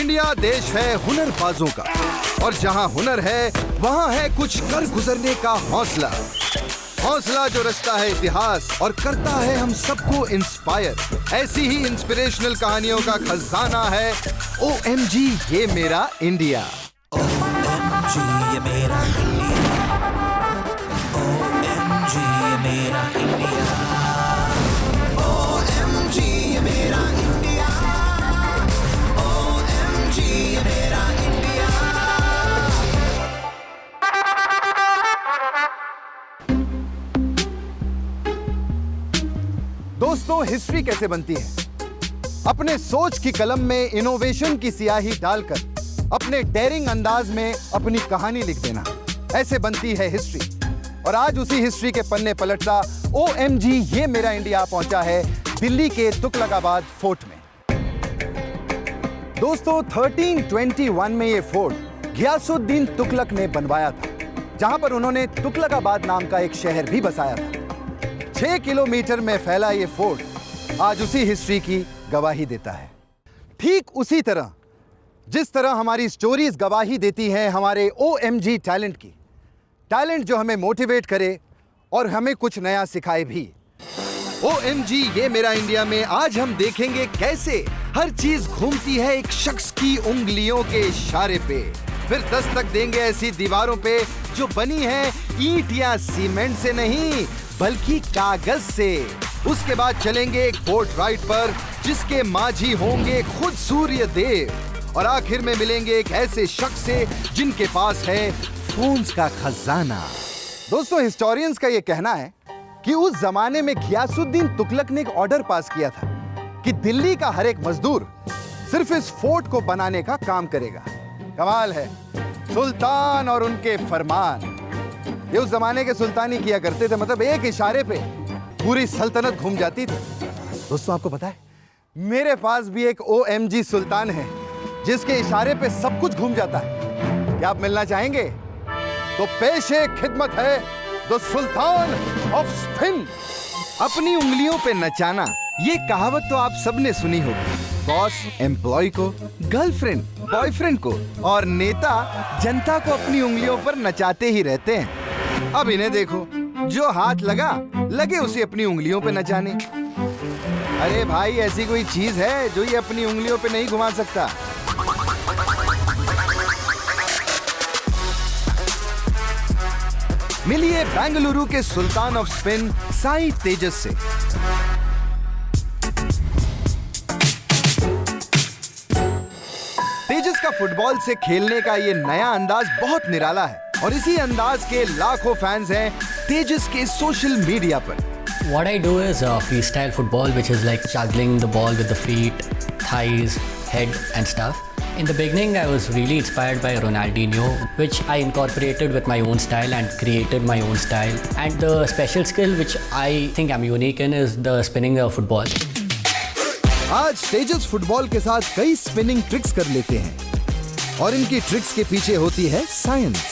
India देश है हुनरबाजों का, और जहां हुनर है वहां है कुछ कर गुजरने का हौसला। हौसला जो रचता है इतिहास और करता है हम सबको इंस्पायर। ऐसी ही इंस्पिरेशनल कहानियों का खजाना है OMG ये मेरा इंडिया। OMG ये मेरा इंडिया, OMG ये मेरा इंडिया, OMG ये मेरा इंडिया, OMG ये मेरा इंडिया। दोस्तों, हिस्ट्री कैसे बनती है? अपने सोच की कलम में इनोवेशन की स्याही डालकर अपने डेयरिंग अंदाज में अपनी कहानी लिख देना, ऐसे बनती है हिस्ट्री। और आज उसी हिस्ट्री के पन्ने पलटता OMG ये मेरा इंडिया पहुंचा है दिल्ली के तुगलकाबाद फोर्ट में। दोस्तों, 1321 में ये फोर्ट गियासुद्दीन तुगलक ने बनवाया था, जहां पर उन्होंने तुगलकाबाद नाम का एक शहर भी बसाया था। 6 किलोमीटर में फैला ये फोर्ट आज उसी हिस्ट्री की गवाही देता है। ठीक उसी तरह जिस तरह हमारी स्टोरीज गवाही देती हैं हमारे OMG टैलेंट की, टैलेंट जो हमें मोटिवेट करे और हमें कुछ नया सिखाए भी। OMG ये मेरा इंडिया में आज हम देखेंगे कैसे हर चीज घूमती है एक शख्स की उंगलियों के इशारे पे। फिर दस्तक देंगे ऐसी दीवारों पे जो बनी है ईंट या सीमेंट से नहीं बल्कि कागज से। उसके बाद चलेंगे एक बोट राइड पर जिसके माझी होंगे खुद सूर्य देव। और आखिर में मिलेंगे एक ऐसे शख्स से जिनके पास है फोन्स का खजाना। दोस्तों, हिस्टोरियंस का यह कहना है कि उस जमाने में गियासुद्दीन तुगलक ने एक ऑर्डर पास किया था कि दिल्ली का हर एक मजदूर सिर्फ इस फोर्ट को बनाने का काम करेगा। कमाल है, सुल्तान और उनके फरमान। ये उस जमाने के सुल्तान ही किया करते थे, मतलब एक इशारे पे पूरी सल्तनत घूम जाती थी। दोस्तों, आपको पता है मेरे पास भी एक OMG सुल्तान है जिसके इशारे पे सब कुछ घूम जाता है। क्या आप मिलना चाहेंगे? तो पेशे खिदमत है द सुल्तान ऑफ स्पिन। अपनी उंगलियों पे नचाना, ये कहावत तो आप सबने सुनी होगी। बॉस एम्प्लॉय को, गर्लफ्रेंड बॉयफ्रेंड को, और नेता जनता को अपनी उंगलियों पर नचाते ही रहते हैं। अब इन्हें देखो, जो हाथ लगे उसे अपनी उंगलियों पे नचाने। अरे भाई, ऐसी कोई चीज है जो ये अपनी उंगलियों पे नहीं घुमा सकता? मिलिए बेंगलुरु के सुल्तान ऑफ स्पिन साई तेजस से। तेजस का फुटबॉल से खेलने का ये नया अंदाज बहुत निराला है और इसी अंदाज के लाखों फैंस हैं तेजस के सोशल मीडिया पर। What I do is freestyle football, which is like juggling the ball with the feet, thighs, head and stuff. In the beginning, I was really inspired by Ronaldinho, which I incorporated with my own style and created my own style. And the special skill which I think I'm unique in is the spinning the football. आज तेजस football के साथ कई spinning tricks कर लेते हैं और इनकी tricks के पीछे होती है science.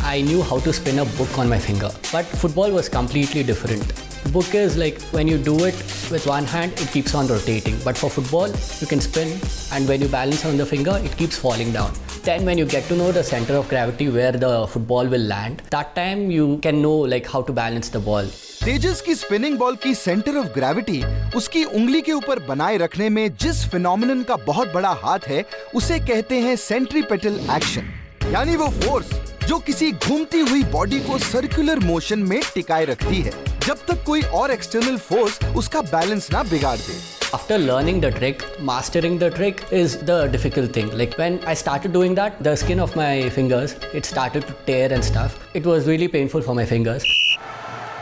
I knew how to spin a book on my finger, but football was completely different. Book is like when you do it with one hand, it keeps on rotating. But for football, you can spin, and when you balance on the finger, it keeps falling down. Then when you get to know the center of gravity where the football will land, that time you can know like how to balance the ball. तेजस की spinning ball की centre of gravity उसकी उंगली के ऊपर बनाए रखने में जिस फिनोमिनन का बहुत बड़ा हाथ है, उसे कहते हैं सेंट्रीपेटल एक्शन। यानी वो फोर्स जो किसी घूमती हुई बॉडी को सर्कुलर मोशन में टिकाए रखती है जब तक कोई और एक्सटर्नल फोर्स उसका बैलेंस ना बिगाड़ दे। After learning the trick, mastering the trick is the difficult thing. Like when I started doing that, the skin of my fingers, it started to tear and stuff. It was really painful for my fingers.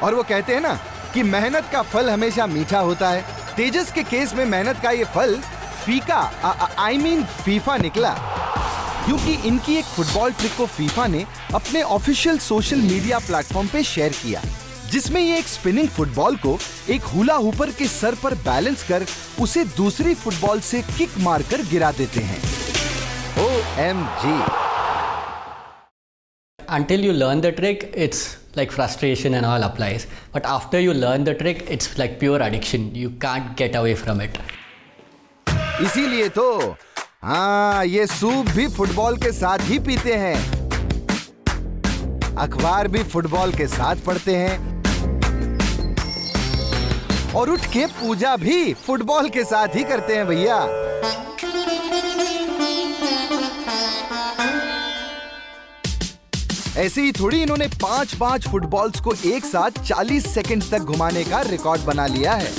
और वो कहते हैं ना कि मेहनत का फल हमेशा मीठा होता है। तेजस के केस में मेहनत का ये फल फीका फीफा निकला, क्योंकि इनकी एक फुटबॉल ट्रिक को फीफा ने अपने ऑफिशियल सोशल मीडिया प्लेटफॉर्म पे शेयर किया, जिसमें ये एक स्पिनिंग फुटबॉल को एक हुला हुपर के सर पर बैलेंस कर उसे दूसरी फुटबॉल से किक मारकर गिरा देते हैं। OMG। Until you learn the trick, it's like frustration and all applies. But after you learn the trick, it's like pure addiction. You can't get away from it. इसीलिए तो हाँ, ये सूप भी फुटबॉल के साथ ही पीते हैं, अखबार भी फुटबॉल के साथ पढ़ते हैं और उठ के पूजा भी फुटबॉल के साथ ही करते हैं भैया। ऐसे ही थोड़ी इन्होंने 5-5 फुटबॉल्स को एक साथ 40 सेकंड तक घुमाने का रिकॉर्ड बना लिया है।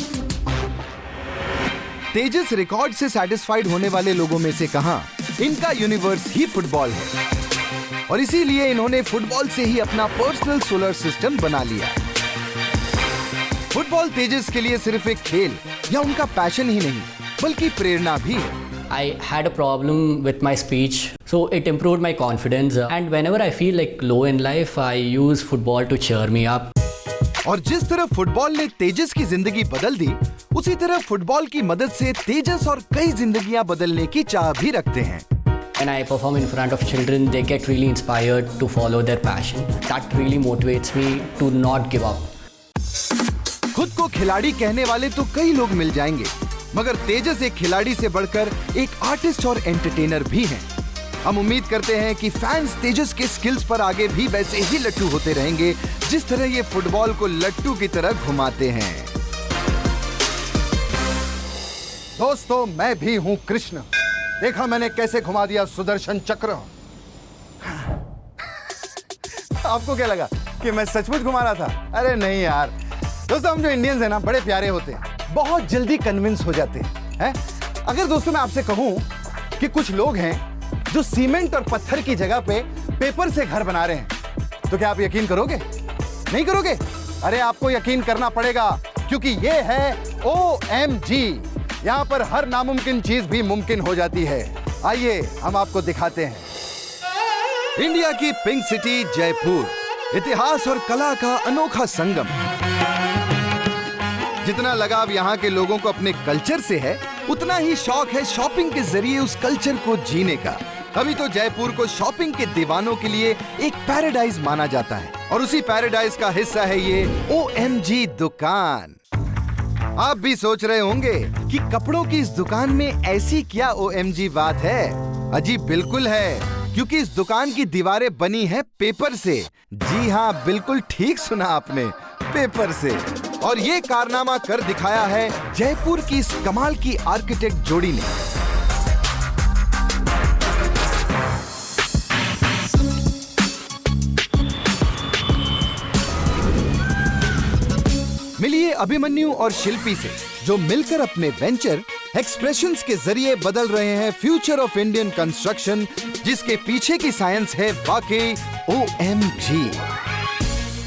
तेजस रिकॉर्ड से सैटिस्फाइड होने वाले लोगों में से कहां, इनका यूनिवर्स ही फुटबॉल है और इसीलिए इन्होंने फुटबॉल से ही अपना पर्सनल सोलर सिस्टम बना लिया। फुटबॉल तेजस के लिए सिर्फ एक खेल या उनका पैशन ही नहीं बल्कि प्रेरणा भी है। I had a problem with my speech, so it improved my confidence. And whenever I feel like low in life, I use football to cheer me up. और जिस तरह फुटबॉल ने तेजस की जिंदगी बदल दी, उसी तरह फुटबॉल की मदद से तेजस और कई जिंदगियां बदलने की चाह भी रखते हैं। When I perform in front of children, they get really inspired to follow their passion. That really motivates me to not give up. खुद को खिलाड़ी कहने वाले तो कई लोग मिल जाएंगे, मगर तेजस एक खिलाड़ी से बढ़कर एक आर्टिस्ट और एंटरटेनर भी हैं। हम उम्मीद करते हैं कि फैंस तेजस के स्किल्स पर आगे भी वैसे ही लट्टू होते रहेंगे जिस तरह ये फुटबॉल को लट्टू की तरह घुमाते हैं। दोस्तों, मैं भी हूं कृष्ण। देखा मैंने कैसे घुमा दिया सुदर्शन चक्र। आपको क्या लगा कि मैं सचमुच घुमा रहा था? अरे नहीं यार। दोस्तों, हम जो इंडियंस हैं ना, बड़े प्यारे होते हैं, बहुत जल्दी कन्विंस हो जाते हैं। अगर दोस्तों मैं आपसे कहूं कि कुछ लोग हैं जो सीमेंट और पत्थर की जगह पे पेपर से घर बना रहे हैं, तो क्या आप यकीन करोगे? नहीं करोगे? अरे आपको यकीन करना पड़ेगा, क्योंकि ये है OMG। यहाँ पर हर नामुमकिन चीज भी मुमकिन हो जाती है। आइए हम आपको दिखाते हैं। इंडिया की पिंक सिटी जयपुर, इतिहास और कला का अनोखा संगम। जितना लगाव यहाँ के लोगों को अपने कल्चर से है, उतना ही शौक है शॉपिंग के जरिए उस कल्चर को जीने का। अभी तो जयपुर को शॉपिंग के दीवानों के लिए एक पैराडाइज माना जाता है और उसी पैराडाइज का हिस्सा है ये OMG दुकान। आप भी सोच रहे होंगे कि कपड़ों की इस दुकान में ऐसी क्या OMG बात है? अजी बिल्कुल है, क्योंकि इस दुकान की दीवारें बनी हैं पेपर से। जी हाँ, बिल्कुल ठीक सुना आपने, पेपर से। और ये कारनामा कर दिखाया है जयपुर की इस कमाल की आर्किटेक्ट जोड़ी ने। मिलिए अभिमन्यु और शिल्पी से, जो मिलकर अपने वेंचर एक्सप्रेशंस के जरिए बदल रहे हैं फ्यूचर ऑफ इंडियन कंस्ट्रक्शन, जिसके पीछे की साइंस है वाकई OMG।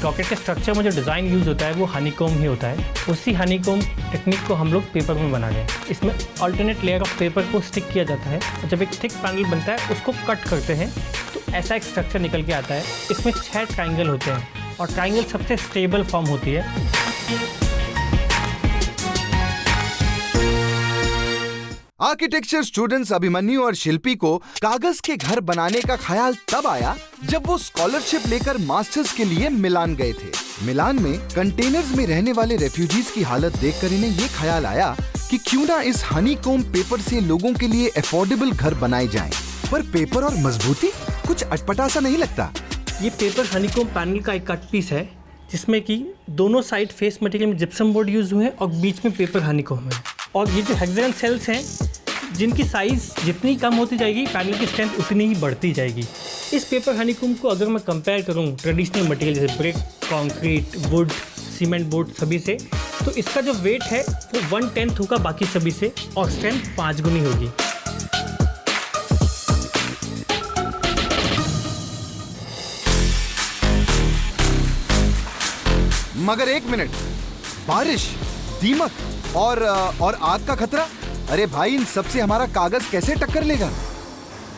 रॉकेट के स्ट्रक्चर में जो डिज़ाइन यूज़ होता है वो हनीकॉम्ब ही होता है। उसी हनीकॉम्ब टेक्निक को हम लोग पेपर में बना रहे हैं। इसमें अल्टरनेट लेयर ऑफ पेपर को स्टिक किया जाता है और जब एक थिक पैनल बनता है उसको कट करते हैं तो ऐसा एक स्ट्रक्चर निकल के आता है। इसमें 6 ट्राइंगल होते हैं और ट्राइंगल सबसे स्टेबल फॉर्म होती है। आर्किटेक्चर स्टूडेंट्स अभिमन्यु और शिल्पी को कागज के घर बनाने का ख्याल तब आया जब वो स्कॉलरशिप लेकर मास्टर्स के लिए मिलान गए थे। मिलान में कंटेनर्स में रहने वाले रेफ्यूजीज की हालत देखकर इन्हें ये ख्याल आया कि क्यों ना इस हनीकॉम्ब पेपर से लोगों के लिए अफोर्डेबल घर बनाए जाएं। पर पेपर और मजबूती कुछ अटपटा सा नहीं लगता। ये पेपर हनीकॉम्ब पैनल का एक कट पीस है जिसमें कि दोनों साइड फेस मटेरियल में जिप्सम बोर्ड यूज हुए हैं और बीच में पेपर हनीकॉम्ब है। और ये जो हेक्सागन सेल्स हैं, जिनकी साइज़ जितनी कम होती जाएगी पैनल की स्ट्रेंथ उतनी ही बढ़ती जाएगी। इस पेपर हनीकॉम्ब को अगर मैं कंपेयर करूँ ट्रेडिशनल मटेरियल जैसे brick, concrete, would, cement board सभी से, तो इसका जो वेट है वो 1/10 होगा बाकी सभी से और स्ट्रेंथ 5 गुनी होगी। मगर एक मिनट, बारिश, दीमक और आग का खतरा? अरे भाई, इन सबसे हमारा कागज कैसे टक्कर लेगा?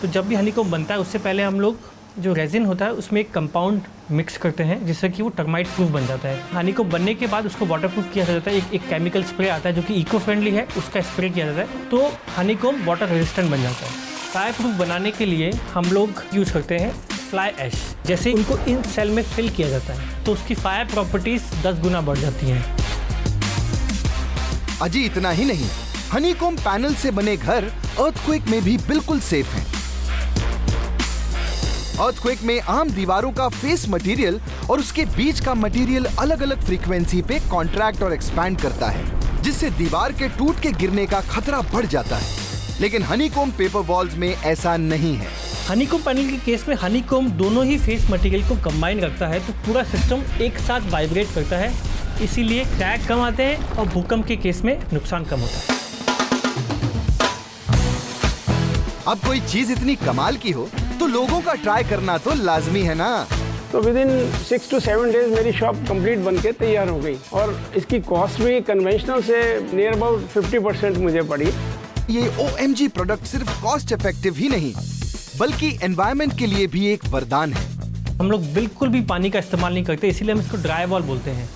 तो जब भी हनीकॉम्ब बनता है उससे पहले हम लोग जो रेजिन होता है उसमें एक कंपाउंड मिक्स करते हैं जिससे कि वो टर्माइट प्रूफ बन जाता है। हनीकॉम्ब बनने के बाद उसको वाटर प्रूफ किया जाता है। एक केमिकल स्प्रे आता है जो कि इको फ्रेंडली है, उसका स्प्रे किया जाता है तो हनीकॉम्ब वाटर रेजिस्टेंट बन जाता है। फायर प्रूफ बनाने के लिए हम लोग यूज़ करते हैं फ्लाई ऐश। जैसे उनको इन सेल में फिल किया जाता है तो उसकी फायर प्रॉपर्टीज़ 10 गुना बढ़ जाती हैं। अजी इतना ही नहीं, हनीकॉम्ब पैनल से बने घर अर्थक्वेक में भी बिल्कुल सेफ हैं। अर्थक्वेक में आम दीवारों का फेस मटेरियल और उसके बीच का मटेरियल अलग अलग फ्रीक्वेंसी पे कॉन्ट्रैक्ट और एक्सपैंड करता है, जिससे दीवार के टूट के गिरने का खतरा बढ़ जाता है। लेकिन हनीकॉम्ब पेपर वॉल्स में ऐसा नहीं है। हनीकॉम्ब पैनल के केस में हनीकॉम्ब दोनों ही फेस मटेरियल को कंबाइन रखता है, तो पूरा सिस्टम एक साथ वाइब्रेट करता है, इसीलिए क्रैक कम आते हैं और भूकंप के केस में नुकसान कम होता है। अब कोई चीज इतनी कमाल की हो तो लोगों का ट्राई करना तो लाजमी है ना। तो विद इन 6 to 7 डेज मेरी शॉप कंप्लीट बन के तैयार हो गई और इसकी कॉस्ट भी कन्वेंशनल से नियर अबाउट 50% मुझे पड़ी। ये OMG प्रोडक्ट सिर्फ कॉस्ट इफेक्टिव ही नहीं बल्कि एनवायरनमेंट के लिए भी एक वरदान है। हम लोग बिल्कुल भी पानी का इस्तेमाल नहीं करते, इसीलिए हम इसको ड्राई वॉल बोलते हैं।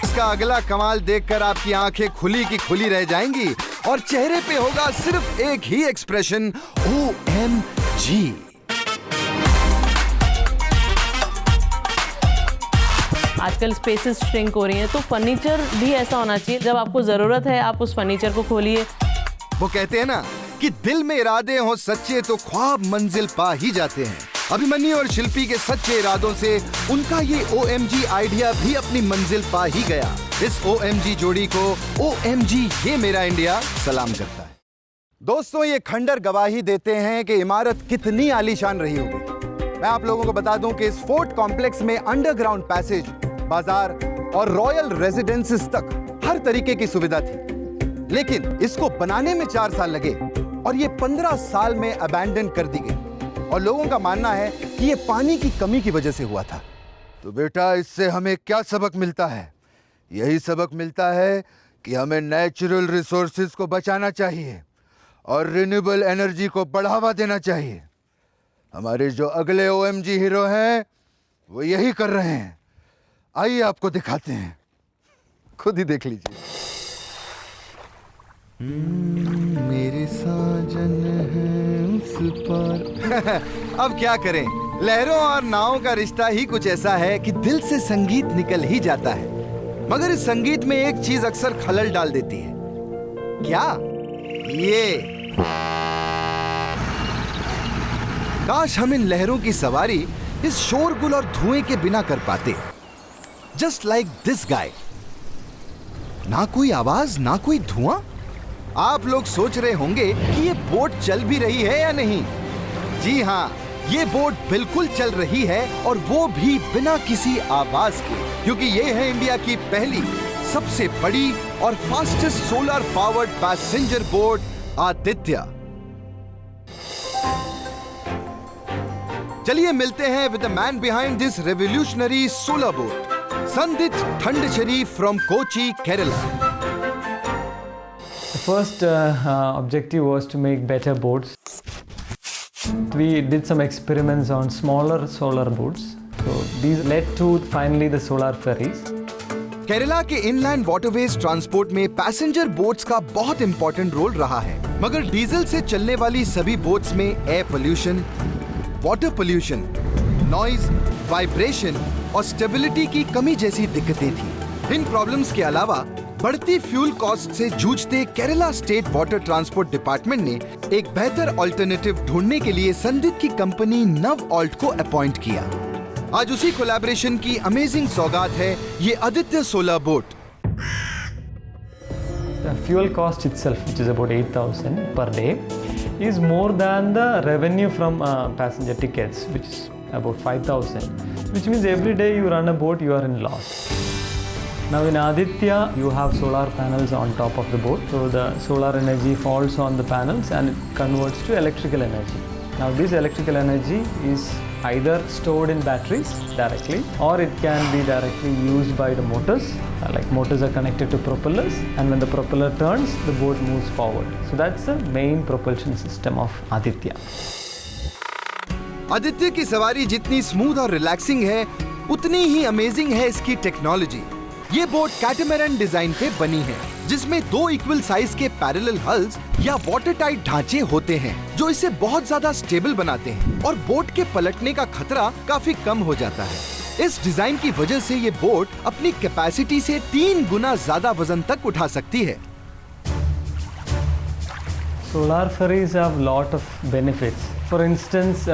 इसका अगला कमाल देखकर आपकी आंखें खुली की खुली रह जाएंगी और चेहरे पे होगा सिर्फ एक ही एक्सप्रेशन, OMG। आजकल स्पेसेस श्रिंक हो रही हैं, तो फर्नीचर भी ऐसा होना चाहिए, जब आपको ज़रूरत है आप उस फर्नीचर को खोलिए। वो कहते हैं ना कि दिल में इरादे हो सच्चे तो ख्वाब मंजिल पा ही जाते हैं। अभिमन्यु और शिल्पी के सच्चे इरादों से उनका ये OMG आइडिया भी अपनी मंजिल पा ही गया। इस OMG जोड़ी को OMG ये मेरा इंडिया सलाम करता है। दोस्तों, ये खंडर गवाही देते हैं कि इमारत कितनी आलीशान रही होगी। मैं आप लोगों को बता दूं कि इस फोर्ट कॉम्प्लेक्स में अंडरग्राउंड पैसेज, बाजार और रॉयल रेजिडेंसेस तक हर तरीके की सुविधा थी, लेकिन इसको बनाने में 4 साल लगे और ये 15 साल में अबैंडन कर दी गई। और लोगों का मानना है कि ये पानी की कमी की वजह से हुआ था। तो बेटा, इससे हमें क्या सबक मिलता है? यही सबक मिलता है कि हमें नेचुरल रिसोर्सेज को बचाना चाहिए और रिन्यूएबल एनर्जी को बढ़ावा देना चाहिए। हमारे जो अगले OMG हीरो हैं वो यही कर रहे हैं। आइए आपको दिखाते हैं, खुद ही देख लीजिए। मेरे साजन हैं उस पार। अब क्या करें, लहरों और नावों का रिश्ता ही कुछ ऐसा है कि दिल से संगीत निकल ही जाता है, मगर इस संगीत में एक चीज अक्सर खलल डाल देती है। क्या? ये काश हम इन लहरों की सवारी इस शोरगुल और धुएं के बिना कर पाते। Just like this guy. ना कोई आवाज, ना कोई धुआं। आप लोग सोच रहे होंगे कि ये बोट चल भी रही है या नहीं। जी हाँ, ये बोट बिल्कुल चल रही है और वो भी बिना किसी आवाज के, क्योंकि ये है इंडिया की पहली, सबसे बड़ी और fastest solar powered passenger boat Aditya. चलिए मिलते हैं with the man behind this revolutionary solar boat, Sandith Thandasherry from Kochi, Kerala. The first objective was to make better boats. We did some experiments on smaller solar boats. So these led to finally the solar ferries. Kerala के inland waterways transport में passenger boats का बहुत important role रहा है, मगर diesel से चलने वाली सभी बोट्स में air pollution, water pollution, noise, vibration और स्टेबिलिटी की कमी जैसी दिक्कतें थी। इन प्रॉब्लम्स के अलावा बढ़ती फ्यूल कॉस्ट से जूझते Kerala state water transport department ने एक बेहतर अल्टरनेटिव ढूंढने के लिए संदित की कंपनी नवऑल्ट को अपॉइंट किया। आज उसी कोलैबोरेशन की अमेजिंग सौगात है ये Aditya solar boat. The fuel cost itself, which is about 8,000 per day, is more than the revenue from passenger tickets, which is about 5,000, which means every day you run a boat, you are in loss. Now in Aditya, you have solar panels on top of the boat, so the solar energy falls on the panels and it converts to electrical energy. Now this electrical energy is either stored in batteries directly, or it can be directly used by the motors. Like motors are connected to propellers, and when the propeller turns, the boat moves forward. So that's the main propulsion system of Aditya. Aditya की सवारी जितनी smooth और relaxing है, उतनी ही amazing है इसकी technology. ये boat कैटामैरन design पे बनी है, जिसमें 2 इक्वल साइज के पैरेलल हल्स या वाटर टाइट ढांचे होते हैं, जो इसे बहुत ज्यादा स्टेबल बनाते हैं और बोट के पलटने का खतरा काफी कम हो जाता है। इस डिजाइन की वजह से ये बोट अपनी कैपेसिटी से 3 गुना ज्यादा वजन तक उठा सकती है। Solar ferries have lot of benefits. For instance,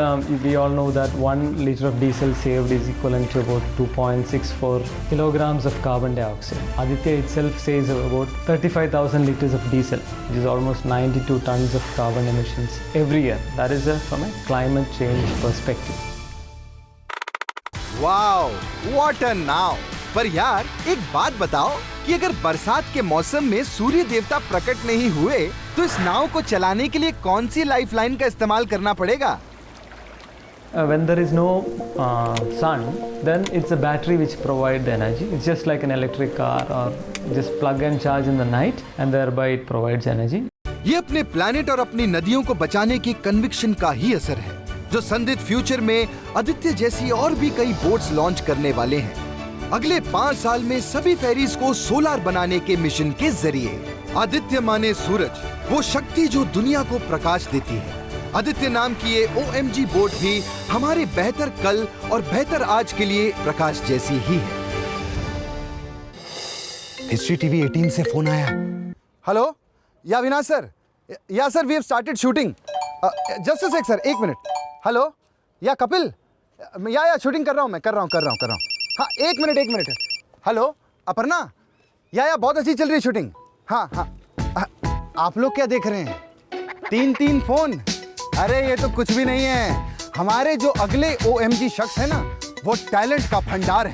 we all know that 1 liter of diesel saved is equivalent to about 2.64 kilograms of carbon dioxide. Aditya itself saves about 35,000 liters of diesel, which is almost 92 tons of carbon emissions every year. That is from a climate change perspective. Wow, what a now. पर यार एक बात बताओ कि अगर बरसात के मौसम में सूर्य देवता प्रकट नहीं हुए तो इस नाव को चलाने के लिए कौन सी लाइफलाइन का इस्तेमाल करना पड़ेगा? When there is no sun, then it's a battery which provides the energy. It's just like an electric car, or just plug and charge in the night, and thereby it provides energy. ये अपने planet और अपनी नदियों को बचाने की conviction का ही असर है, जो संदिग्ध फ्यूचर में आदित्य जैसी और भी कई बोट्स लॉन्च करने वाले हैं। अगले 5 साल में सभी फेरीज को सोलार बनाने के मिशन के जरिए। आदित्य माने सूरज, वो शक्ति जो दुनिया को प्रकाश देती है। आदित्य नाम की ये OMG बोट भी हमारे बेहतर कल और बेहतर आज के लिए प्रकाश जैसी ही है। हिस्ट्री टीवी 18 से फोन आया। Hello, yeah Avinash sir, yeah sir we have started shooting. Just a sec sir, 1 minute. Hello, yeah Kapil, या शूटिंग कर रहा हूँ मैं, कर रहा हूँ। हाँ, 1 मिनट। हेलो अपर्णा, या बहुत अच्छी चल रही है शूटिंग। हाँ, आप लोग क्या देख रहे हैं? 3 फोन? अरे ये तो कुछ भी नहीं है। हमारे जो अगले OMG शख्स है ना, वो टैलेंट का भंडार है।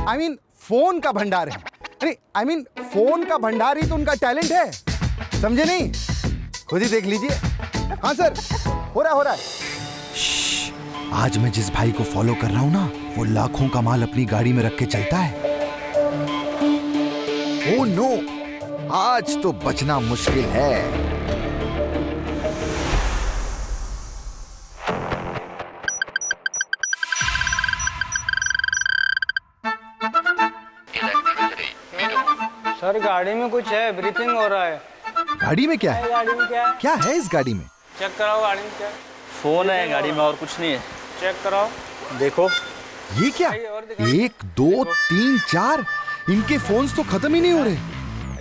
आई मीन फोन का भंडार है। अरे आई मीन फोन का भंडार ही तो उनका टैलेंट है, समझे नहीं? खुद ही देख लीजिए। हाँ सर, हो रहा है। आज मैं जिस भाई को फॉलो कर रहा हूं ना, वो लाखों का माल अपनी गाड़ी में रख के चलता है। ओह नो, आज तो बचना मुश्किल है। सर गाड़ी में कुछ है, ब्रीथिंग हो रहा है। गाड़ी में क्या है? गाड़ी में क्या है? क्या है इस गाड़ी में? चेक कराओ गाड़ी में क्या है। फोन है गाड़ी में और कुछ नहीं है। चेक कराओ, देखो ये क्या? 1 2 3 4 इनके फोन्स तो खत्म ही नहीं हो रहे।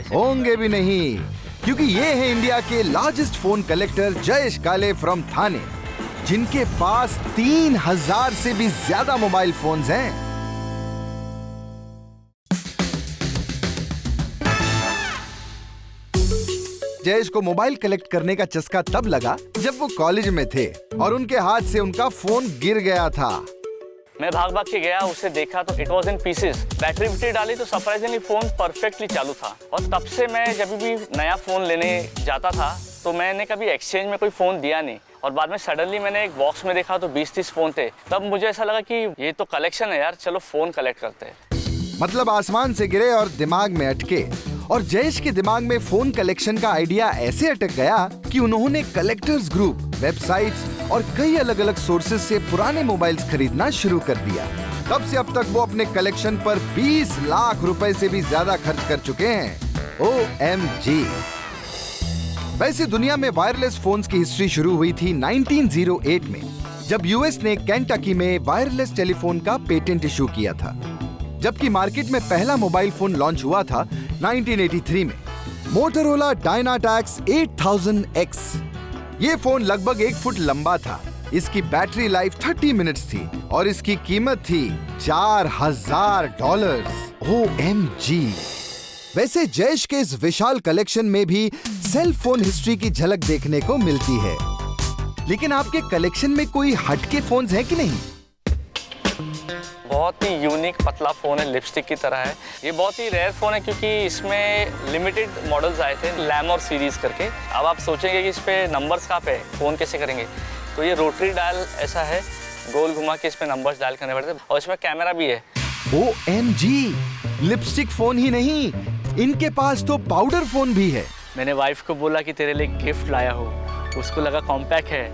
होंगे भी नहीं, क्योंकि ये है इंडिया के लार्जेस्ट फोन कलेक्टर जयेश काले फ्रॉम थाने, जिनके पास 3000 से भी ज्यादा मोबाइल फोन्स हैं। जयेश को मोबाइल कलेक्ट करने का चस्का तब लगा जब वो कॉलेज में थे और उनके हाथ से उनका फोन गिर गया था। मैं भाग के गया, उसे देखा तो it was in pieces. Battery डाली तो सरप्राइजिंगली फोन परफेक्टली चालू था। और तब से मैं जब भी नया फोन लेने जाता था तो मैंने कभी एक्सचेंज में कोई फोन दिया नहीं। और बाद में सडनली मैंने एक बॉक्स में देखा तो 20-30 फोन थे। तब मुझे ऐसा लगा कि ये तो कलेक्शन है यार, चलो फोन कलेक्ट करते हैं। मतलब आसमान से गिरे और दिमाग में अटके। और जयेश के दिमाग में फोन कलेक्शन का आइडिया ऐसे अटक गया कि उन्होंने कलेक्टर्स ग्रुप, वेबसाइट्स और कई अलग अलग सोर्सेज से पुराने मोबाइल्स खरीदना शुरू कर दिया। तब से अब तक वो अपने कलेक्शन पर 20 लाख रुपए से भी ज्यादा खर्च कर चुके हैं। OMG। वैसे दुनिया में वायरलेस फोन्स की हिस्ट्री शुरू हुई थी 1908 में, जब US ने केंटकी में वायरलेस टेलीफोन का पेटेंट इशू किया था। जबकि मार्केट में पहला मोबाइल फोन लॉन्च हुआ था 1983 में, मोटोरोला डायनाटैक्स 8000X। ये फोन लगभग 1 फुट लंबा था। इसकी बैटरी लाइफ 30 मिनट्स थी और इसकी कीमत थी $4000। OMG। वैसे जयेश के इस विशाल कलेक्शन में भी सेल फोन हिस्ट्री की झलक देखने को मिलती है। लेकिन आपके कलेक्शन में कोई हटके फोन्स हैं कि नहीं? बहुत ही यूनिक पतला फ़ोन है, लिपस्टिक की तरह है। ये बहुत ही रेयर फ़ोन है क्योंकि इसमें लिमिटेड मॉडल्स आए थे, लैमोर सीरीज़ करके। अब आप सोचेंगे कि इस पे नंबर्स कहाँ पे, फ़ोन कैसे करेंगे? तो ये रोटरी डायल ऐसा है, गोल घुमा के इस पे नंबर्स डायल करने पड़ते हैं और इसमें कैमरा भी है। OMG, लिपस्टिक फ़ोन ही नहीं, इनके पास तो पाउडर फ़ोन भी है। मैंने वाइफ को बोला कि तेरे लिए गिफ्ट लाया हो, उसको लगा कॉम्पैक्ट है,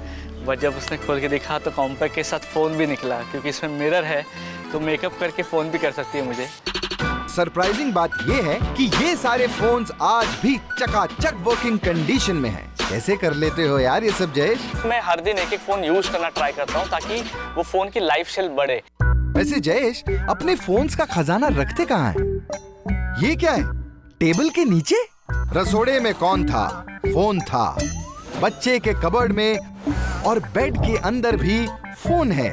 बट जब उसने खोल के देखा तो कॉम्पैक्ट के साथ फ़ोन भी निकला, क्योंकि इसमें मिरर है तो मेकअप करके फ़ोन भी कर सकती है मुझे। सरप्राइजिंग बात ये है कि ये सारे फोन्स आज भी चकाचक वर्किंग कंडीशन में हैं। कैसे कर लेते हो यार ये सब जयेश? मैं हर दिन एक फ़ोन यूज़ करना ट्राई करता हूँ ताकि वो फ़ोन की लाइफ स्टाइल बढ़े। वैसे जयेश अपने फोन्स का खजाना रखते कहाँ हैं? ये क्या है? टेबल के नीचे? रसोड़े में कौन था? फोन था। बच्चे के कबर्ड में और बेड के अंदर भी फोन है।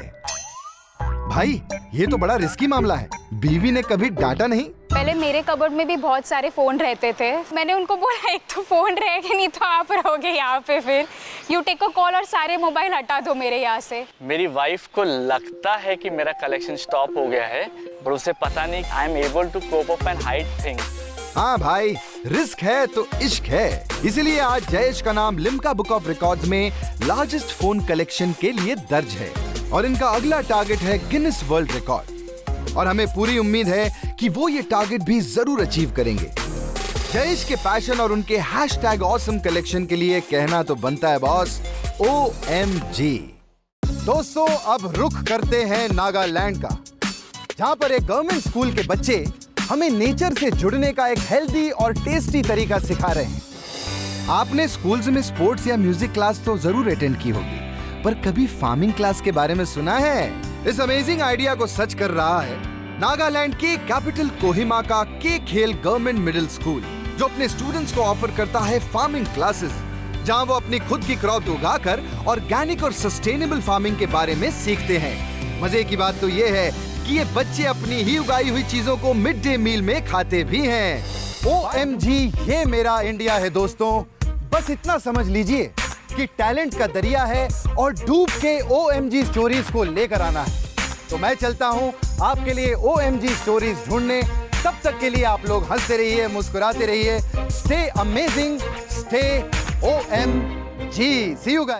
भाई ये तो बड़ा रिस्की मामला है। बीवी ने कभी डांटा नहीं? पहले मेरे कबर्ड में भी बहुत सारे फोन रहते थे। मैंने उनको बोला एक तो फोन रहेगा, नहीं तो आप रहोगे यहाँ पे, फिर यू टेक अ कॉल और सारे मोबाइल हटा दो मेरे यहाँ से। मेरी वाइफ को लगता है कि मेरा कलेक्शन स्टॉप हो गया है, पर उसे पता नहीं I am able to cope up and hide things. हाँ भाई, रिस्क है तो इश्क है। इसीलिए आज जयेश का नाम लिम्का बुक ऑफ रिकॉर्ड्स में लार्जेस्ट फोन कलेक्शन के लिए दर्ज है और इनका अगला टारगेट है गिनीज वर्ल्ड रिकॉर्ड। और हमें पूरी उम्मीद है कि वो ये टारगेट भी जरूर अचीव करेंगे। जयेश के पैशन और उनके #awesome कलेक्शन के लिए कहना तो बनता है बॉस OMG। दोस्तों अब रुख करते हैं नागालैंड का, जहां पर एक गवर्नमेंट स्कूल के बच्चे हमें नेचर से जुड़ने का एक हेल्दी और टेस्टी तरीका सिखा रहे हैं। आपने स्कूल्स में स्पोर्ट्स या म्यूजिक क्लास तो जरूर अटेंड की होगी, पर कभी फार्मिंग क्लास के बारे में सुना है? इस अमेजिंग आइडिया को सच कर रहा है नागालैंड के कैपिटल कोहिमा का के खेल गवर्नमेंट मिडिल स्कूल, जो अपने स्टूडेंट्स को ऑफर करता है फार्मिंग क्लासेस, जहां वो अपनी खुद की क्रॉप उगाकर ऑर्गेनिक और सस्टेनेबल फार्मिंग के बारे में सीखते हैं। मजे की बात तो ये है कि ये बच्चे अपनी ही उगाई हुई चीजों को मिड डे मील में खाते भी हैं। OMG, ये मेरा इंडिया है दोस्तों। बस इतना समझ लीजिए कि टैलेंट का दरिया है और डूब के OMG स्टोरीज को लेकर आना है। तो मैं चलता हूं आपके लिए OMG स्टोरीज ढूंढने। तब तक के लिए आप लोग हंसते रहिए, मुस्कुराते रहिए। Stay amazing, stay OMG। See you guys.